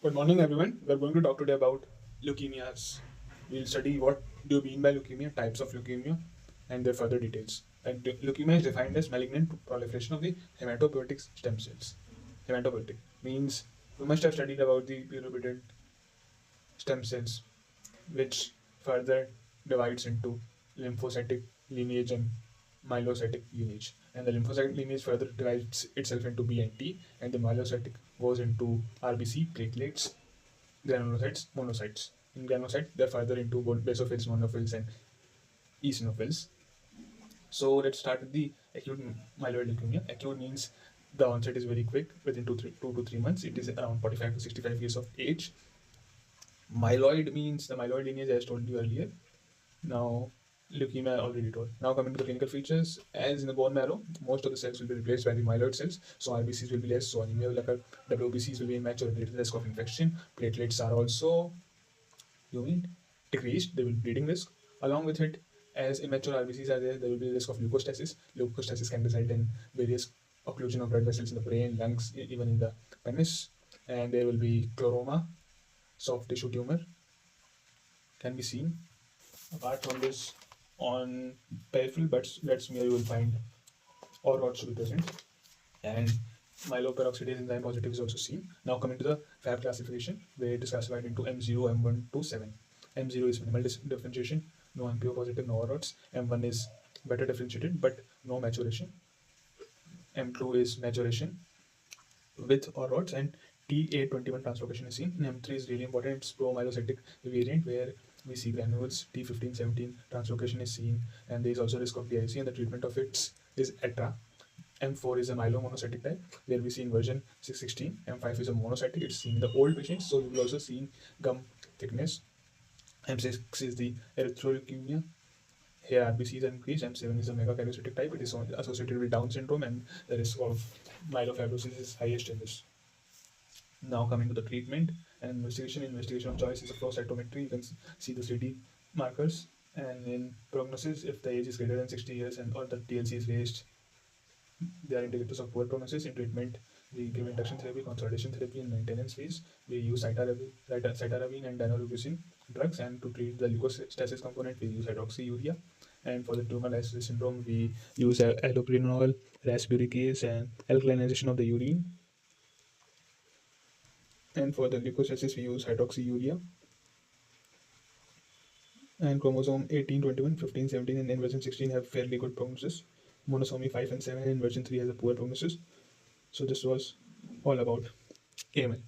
Good morning, everyone. We're going to talk today about leukemias. We'll study what do you mean by leukemia, types of leukemia, and their further details. And leukemia is defined as malignant proliferation of the hematopoietic stem cells. Hematopoietic means you must have studied about the pluripotent stem cells, which further divides into lymphocytic lineage and myelocytic lineage. And the lymphocytic lineage further divides itself into B and T, and the myelocytic goes into RBC, platelets, granulocytes, monocytes. In granulocytes, they're further into basophils, monophils, and eosinophils. So let's start with the acute myeloid leukemia. Acute means the onset is very quick, within 2 to 3 months. It is around 45 to 65 years of age. Myeloid means the myeloid lineage, as told you earlier. Now, leukemia already told. Now coming to the clinical features, as in the bone marrow, most of the cells will be replaced by the myeloid cells. So RBCs will be less, so anemia will occur. WBCs will be immature, there is risk of infection. Platelets are also decreased, there will be bleeding risk. Along with it, as immature RBCs are there, there will be risk of leukostasis. Leukostasis can result in various occlusion of blood vessels in the brain, lungs, even in the penis. And there will be chloroma, soft tissue tumor can be seen. Apart from this, on peripheral blood smear, you will find or rods to be present, and myeloperoxidase enzyme positive is also seen. Now coming to the Fab classification, where it is classified into M0, M1 to 7. M0 is minimal differentiation, no MPO positive, no rods. M1 is better differentiated but no maturation. M2 is maturation with or rods, and T821 translocation is seen. And M3 is really important, it's pro-myelocytic variant where we see granules. T1517 translocation is seen, and there is also risk of DIC, and the treatment of it is ETRA. M4 is a myelomonocytic type, where we see inversion 616. M5 is a monocytic, it's seen in the old patients, so we will also see gum thickness. M6 is the erythroleukemia. Here RBCs are increased. M7 is a megakaryocytic type, it is associated with Down syndrome, and the risk of myelofibrosis is highest in this. Now coming to the treatment and investigation of choice is a flow cytometry. You can see the CD markers, and in prognosis, if the age is greater than 60 years and or the TLC is raised, they are indicators of poor prognosis. In treatment, we give induction therapy, consolidation therapy. In maintenance phase, we use cytarabine and danoleucine drugs, and to treat the leukostasis component, we use hydroxyurea. And for the tumor lysis syndrome, we use allopurinol, rasburicase, and alkalinization of the urine. And for the leukostasis, we use hydroxyurea. And chromosome 18, 21, 15, 17, and inversion 16 have fairly good prognosis. Monosomy 5 and 7 and inversion 3 has a poor prognosis. So this was all about AML.